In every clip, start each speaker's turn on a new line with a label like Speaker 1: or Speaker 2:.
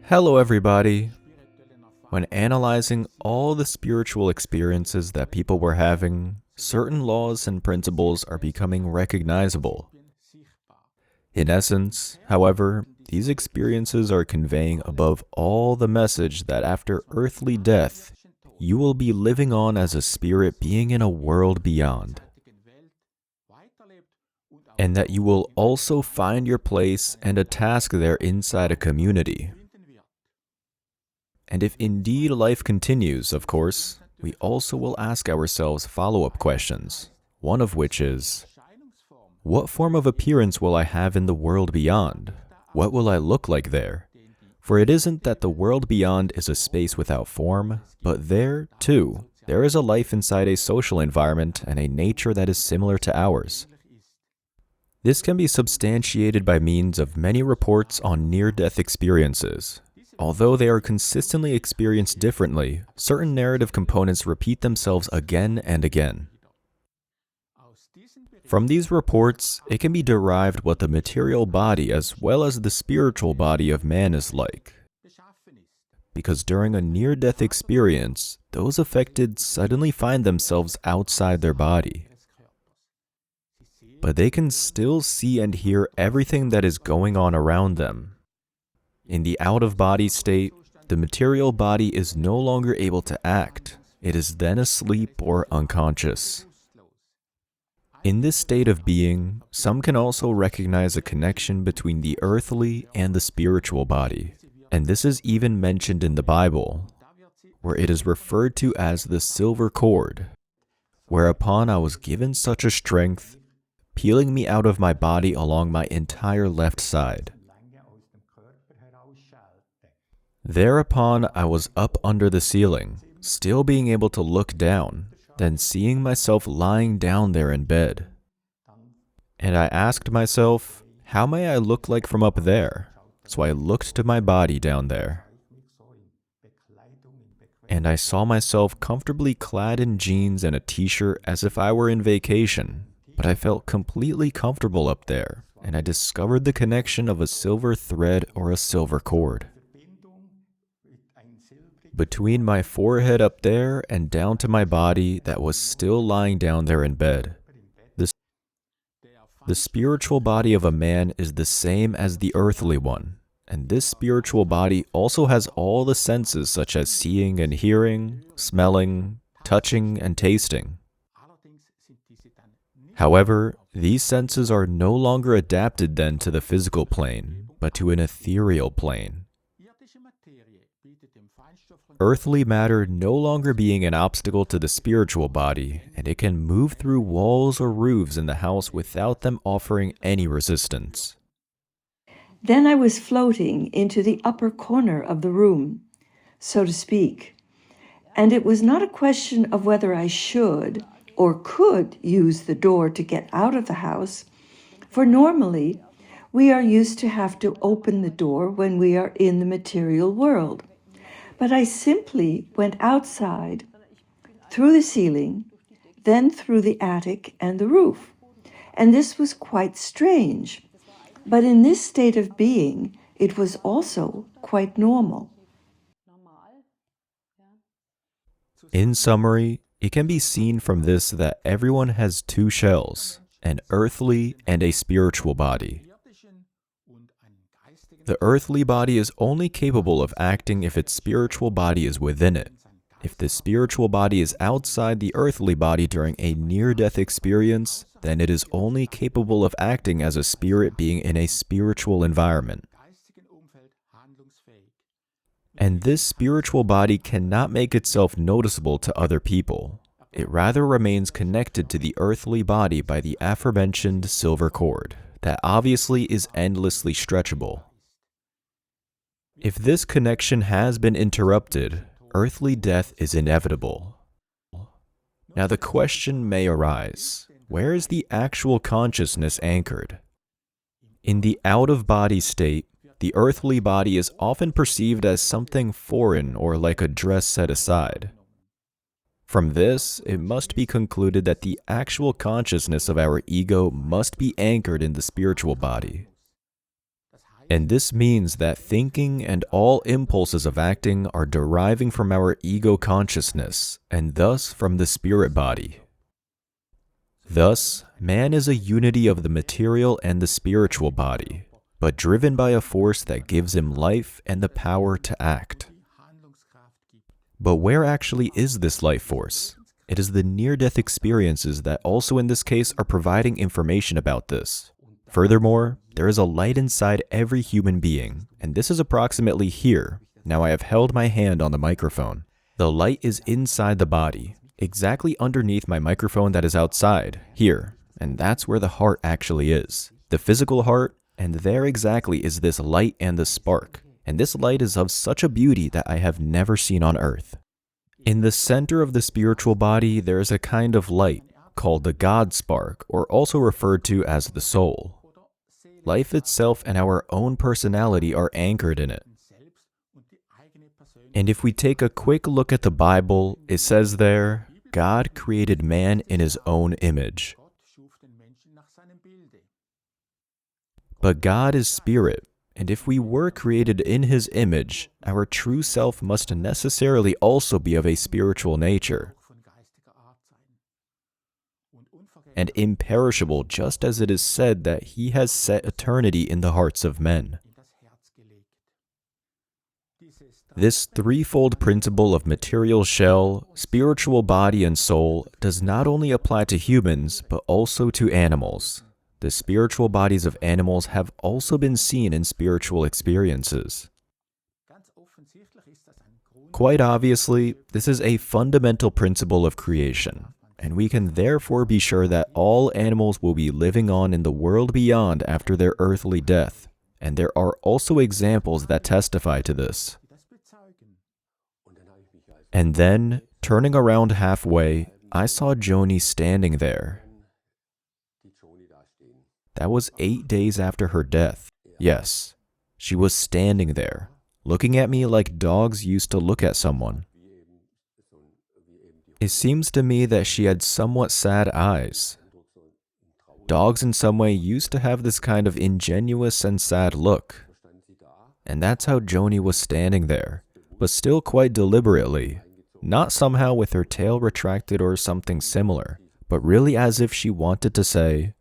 Speaker 1: Hello everybody! When analyzing all the spiritual experiences that people were having, certain laws and principles are becoming recognizable. In essence, however, these experiences are conveying above all the message that after earthly death, you will be living on as a spirit being in a world beyond, and that you will also find your place and a task there inside a community. And if indeed life continues, of course, we also will ask ourselves follow-up questions, one of which is, what form of appearance will I have in the world beyond? What will I look like there? For it isn't that the world beyond is a space without form, but there, too, there is a life inside a social environment and a nature that is similar to ours. This can be substantiated by means of many reports on near-death experiences. Although they are consistently experienced differently, certain narrative components repeat themselves again and again. From these reports, it can be derived what the material body as well as the spiritual body of man is like. Because during a near-death experience, those affected suddenly find themselves outside their body. But they can still see and hear everything that is going on around them. In the out-of-body state, the material body is no longer able to act. It is then asleep or unconscious. In this state of being, some can also recognize a connection between the earthly and the spiritual body. And this is even mentioned in the Bible, where it is referred to as the silver cord, whereupon I was given such a strength, peeling me out of my body along my entire left side. Thereupon I was up under the ceiling, still being able to look down, then seeing myself lying down there in bed. And I asked myself, how may I look like from up there? So I looked to my body down there. And I saw myself comfortably clad in jeans and a t-shirt as if I were in vacation, but I felt completely comfortable up there, and I discovered the connection of a silver thread or a silver cord between my forehead up there and down to my body that was still lying down there in bed. The spiritual body of a man is the same as the earthly one, and this spiritual body also has all the senses such as seeing and hearing, smelling, touching, and tasting. However, these senses are no longer adapted then to the physical plane, but to an ethereal plane. Earthly matter no longer being an obstacle to the spiritual body, and it can move through walls or roofs in the house without them offering any resistance.
Speaker 2: Then I was floating into the upper corner of the room, so to speak, and it was not a question of whether I should or could use the door to get out of the house, for normally we are used to have to open the door when we are in the material world. But I simply went outside, through the ceiling, then through the attic and the roof. And this was quite strange. But in this state of being, it was also quite normal.
Speaker 1: In summary, it can be seen from this that everyone has two shells, an earthly and a spiritual body. The earthly body is only capable of acting if its spiritual body is within it. If the spiritual body is outside the earthly body during a near-death experience, then it is only capable of acting as a spirit being in a spiritual environment. And this spiritual body cannot make itself noticeable to other people. It rather remains connected to the earthly body by the aforementioned silver cord, that obviously is endlessly stretchable. If this connection has been interrupted, earthly death is inevitable. Now the question may arise, where is the actual consciousness anchored? In the out-of-body state, the earthly body is often perceived as something foreign or like a dress set aside. From this, it must be concluded that the actual consciousness of our ego must be anchored in the spiritual body. And this means that thinking and all impulses of acting are deriving from our ego consciousness, and thus from the spirit body. Thus, man is a unity of the material and the spiritual body, but driven by a force that gives him life and the power to act. But where actually is this life force? It is the near-death experiences that also in this case are providing information about this. Furthermore, there is a light inside every human being, and this is approximately here. Now I have held my hand on the microphone. The light is inside the body, exactly underneath my microphone that is outside, here, and that's where the heart actually is. The physical heart, and there exactly is this light and the spark, and this light is of such a beauty that I have never seen on earth. In the center of the spiritual body, there is a kind of light called the God spark, or also referred to as the soul. Life itself and our own personality are anchored in it. And if we take a quick look at the Bible, it says there, God created man in his own image. But God is spirit, and if we were created in his image, our true self must necessarily also be of a spiritual nature, and imperishable, just as it is said that he has set eternity in the hearts of men. This threefold principle of material shell, spiritual body, and soul does not only apply to humans, but also to animals. The spiritual bodies of animals have also been seen in spiritual experiences. Quite obviously, this is a fundamental principle of creation, and we can therefore be sure that all animals will be living on in the world beyond after their earthly death, and there are also examples that testify to this. And then, turning around halfway, I saw Joni standing there. That was 8 days after her death. Yes, she was standing there, looking at me like dogs used to look at someone. It seems to me that she had somewhat sad eyes. Dogs in some way used to have this kind of ingenuous and sad look. And that's how Joni was standing there, but still quite deliberately, not somehow with her tail retracted or something similar, but really as if she wanted to say,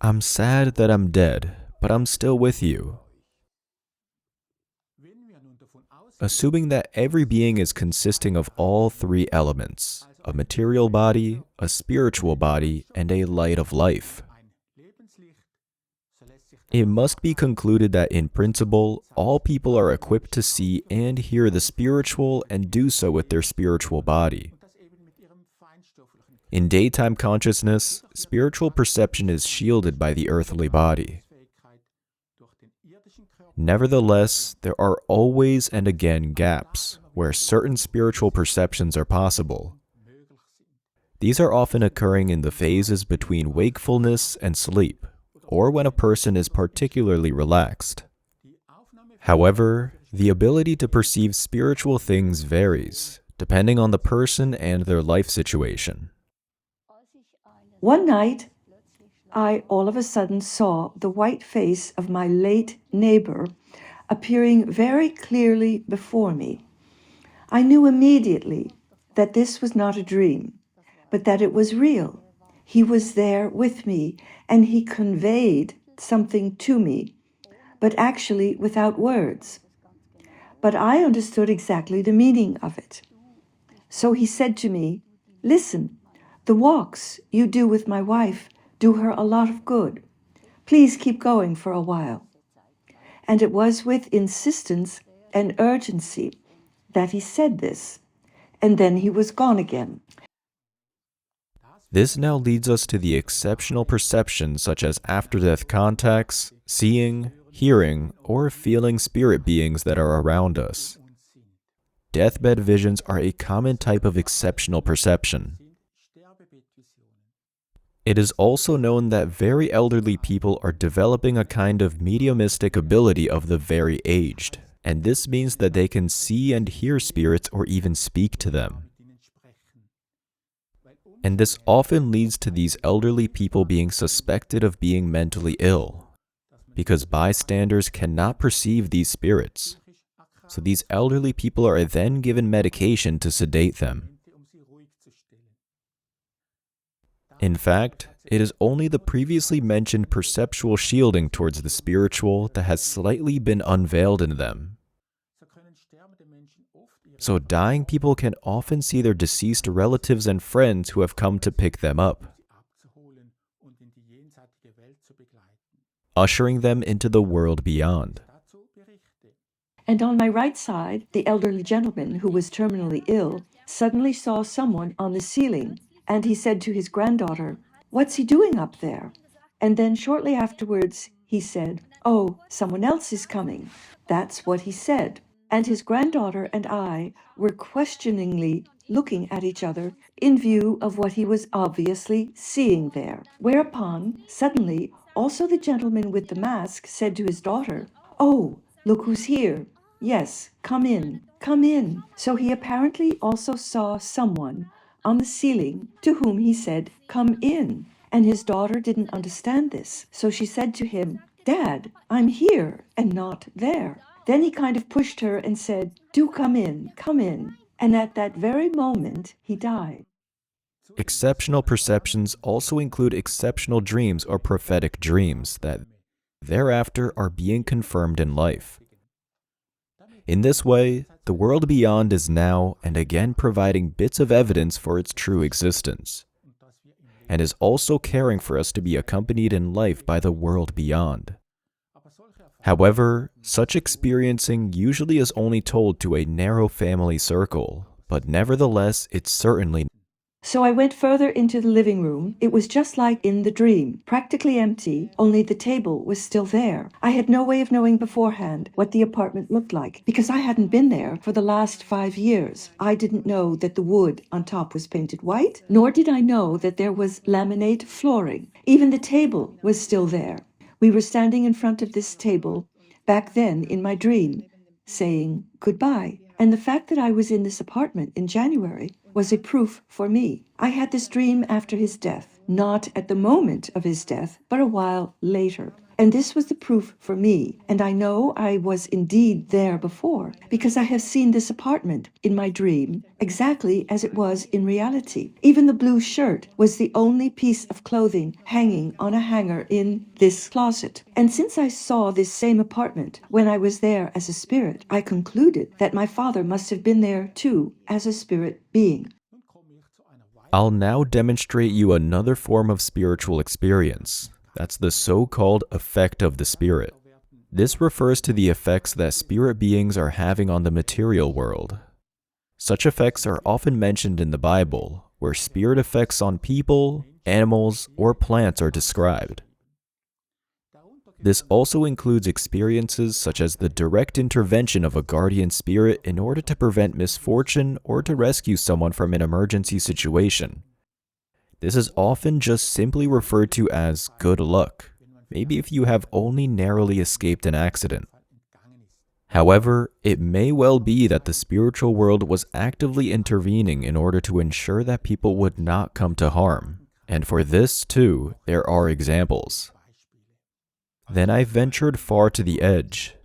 Speaker 1: "I'm sad that I'm dead, but I'm still with you." Assuming that every being is consisting of all three elements, a material body, a spiritual body, and a light of life, it must be concluded that in principle, all people are equipped to see and hear the spiritual and do so with their spiritual body. In daytime consciousness, spiritual perception is shielded by the earthly body. Nevertheless, there are always and again gaps where certain spiritual perceptions are possible. These are often occurring in the phases between wakefulness and sleep, or when a person is particularly relaxed. However, the ability to perceive spiritual things varies, depending on the person and their life situation.
Speaker 2: One night, I all of a sudden saw the white face of my late neighbor appearing very clearly before me. I knew immediately that this was not a dream, but that it was real. He was there with me, and he conveyed something to me, but actually without words. But I understood exactly the meaning of it. So he said to me, "Listen, the walks you do with my wife do her a lot of good. Please keep going for a while." And it was with insistence and urgency that he said this, and then he was gone again.
Speaker 1: This now leads us to the exceptional perceptions such as after-death contacts, seeing, hearing, or feeling spirit beings that are around us. Deathbed visions are a common type of exceptional perception. It is also known that very elderly people are developing a kind of mediumistic ability of the very aged, and this means that they can see and hear spirits or even speak to them. And this often leads to these elderly people being suspected of being mentally ill. because bystanders cannot perceive these spirits. So these elderly people are then given medication to sedate them. In fact, it is only the previously mentioned perceptual shielding towards the spiritual that has slightly been unveiled in them. So dying people can often see their deceased relatives and friends who have come to pick them up, ushering them into the world beyond.
Speaker 2: And on my right side, the elderly gentleman who was terminally ill suddenly saw someone on the ceiling, and he said to his granddaughter, "What's he doing up there?" And then shortly afterwards, he said, "Oh, someone else is coming." That's what he said. And his granddaughter and I were questioningly looking at each other in view of what he was obviously seeing there. Whereupon, suddenly, also the gentleman with the mask said to his daughter, "Oh, look who's here. Yes, come in, come in." So he apparently also saw someone on the ceiling to whom he said, "Come in." And his daughter didn't understand this. So she said to him, "Dad, I'm here and not there." Then he kind of pushed her and said, "Do come in, come in." And at that very moment, he died.
Speaker 1: Exceptional perceptions also include exceptional dreams or prophetic dreams that thereafter are being confirmed in life. In this way, the world beyond is now and again providing bits of evidence for its true existence, and is also caring for us to be accompanied in life by the world beyond. However, such experiencing usually is only told to a narrow family circle, but nevertheless, it's certainly.
Speaker 2: So I went further into the living room. It was just like in the dream, practically empty, only the table was still there. I had no way of knowing beforehand what the apartment looked like, because I hadn't been there for the last 5 years. I didn't know that the wood on top was painted white, nor did I know that there was laminate flooring. Even the table was still there. We were standing in front of this table, back then in my dream, saying goodbye. And the fact that I was in this apartment in January was a proof for me. I had this dream after his death, not at the moment of his death, but a while later. And this was the proof for me. And I know I was indeed there before, because I have seen this apartment in my dream exactly as it was in reality. Even the blue shirt was the only piece of clothing hanging on a hanger in this closet. And since I saw this same apartment when I was there as a spirit, I concluded that my father must have been there too as a spirit being.
Speaker 1: I'll now demonstrate you another form of spiritual experience. That's the so-called effect of the spirit. This refers to the effects that spirit beings are having on the material world. Such effects are often mentioned in the Bible, where spirit effects on people, animals, or plants are described. This also includes experiences such as the direct intervention of a guardian spirit in order to prevent misfortune or to rescue someone from an emergency situation. This is often just simply referred to as good luck, maybe if you have only narrowly escaped an accident. However, it may well be that the spiritual world was actively intervening in order to ensure that people would not come to harm, and for this, too, there are examples. Then I ventured far to the edge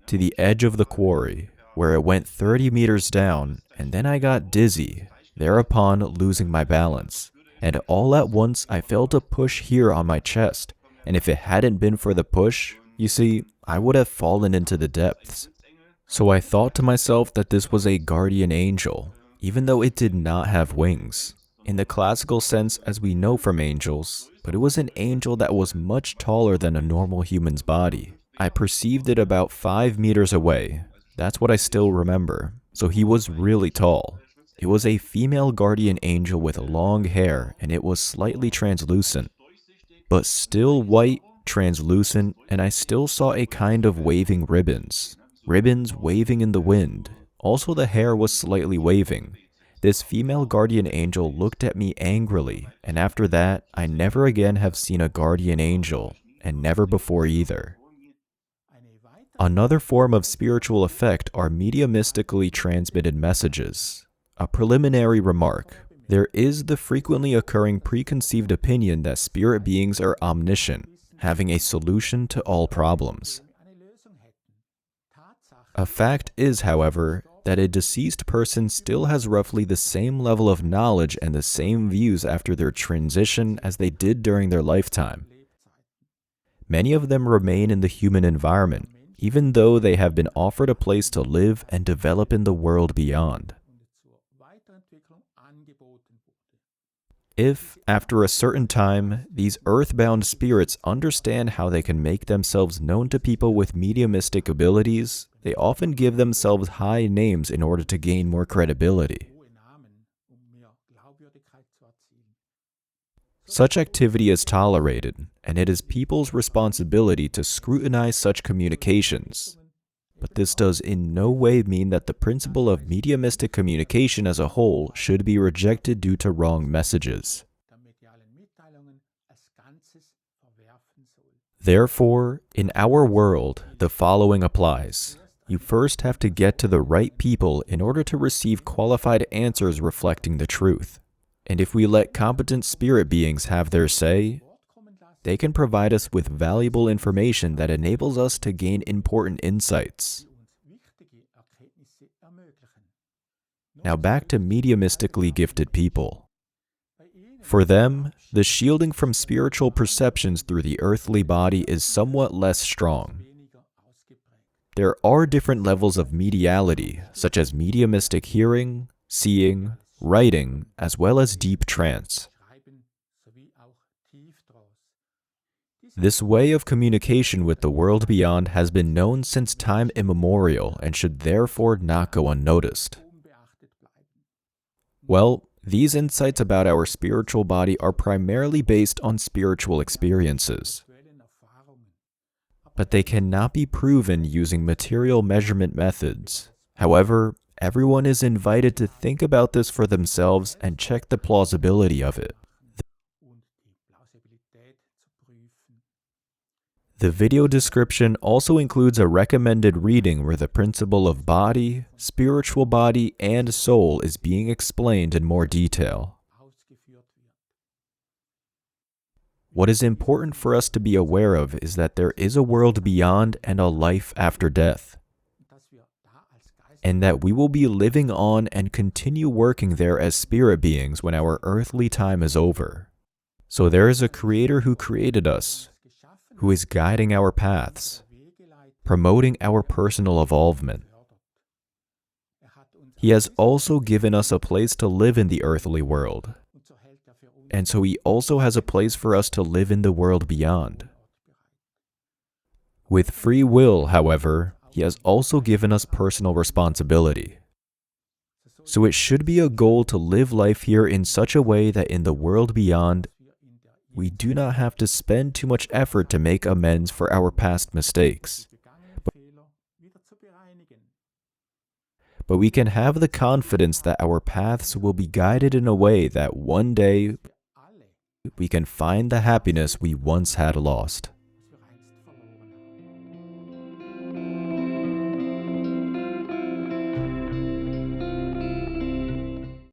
Speaker 1: of the quarry, where it went 30 meters down, and then I got dizzy, thereupon losing my balance. And all at once I felt a push here on my chest, and if it hadn't been for the push, you see, I would have fallen into the depths. So I thought to myself that this was a guardian angel, even though it did not have wings, in the classical sense as we know from angels, but it was an angel that was much taller than a normal human's body. I perceived it about 5 meters away. That's what I still remember. So he was really tall. It was a female guardian angel with long hair, and it was slightly translucent, but still white, translucent, and I still saw a kind of waving ribbons waving in the wind. Also, the hair was slightly waving. This female guardian angel looked at me angrily, and after that, I never again have seen a guardian angel, and never before either. Another form of spiritual effect are mediumistically transmitted messages. A preliminary remark. There is the frequently occurring preconceived opinion that spirit beings are omniscient, having a solution to all problems. A fact is, however, that a deceased person still has roughly the same level of knowledge and the same views after their transition as they did during their lifetime. Many of them remain in the human environment, even though they have been offered a place to live and develop in the world beyond. If, after a certain time, these earthbound spirits understand how they can make themselves known to people with mediumistic abilities, they often give themselves high names in order to gain more credibility. Such activity is tolerated, and it is people's responsibility to scrutinize such communications. But this does in no way mean that the principle of mediumistic communication as a whole should be rejected due to wrong messages. Therefore, in our world, the following applies. You first have to get to the right people in order to receive qualified answers reflecting the truth. And if we let competent spirit beings have their say, they can provide us with valuable information that enables us to gain important insights. Now back to mediumistically gifted people. For them, the shielding from spiritual perceptions through the earthly body is somewhat less strong. There are different levels of mediality, such as mediumistic hearing, seeing, writing, as well as deep trance. This way of communication with the world beyond has been known since time immemorial and should therefore not go unnoticed. Well, these insights about our spiritual body are primarily based on spiritual experiences. But they cannot be proven using material measurement methods. However, everyone is invited to think about this for themselves and check the plausibility of it. The video description also includes a recommended reading where the principle of body, spiritual body, and soul is being explained in more detail. What is important for us to be aware of is that there is a world beyond and a life after death, and that we will be living on and continue working there as spirit beings when our earthly time is over. So there is a Creator who created us, who is guiding our paths, promoting our personal evolvement. He has also given us a place to live in the earthly world, and so He also has a place for us to live in the world beyond. With free will, however, He has also given us personal responsibility. So it should be a goal to live life here in such a way that in the world beyond, we do not have to spend too much effort to make amends for our past mistakes. But we can have the confidence that our paths will be guided in a way that one day we can find the happiness we once had lost.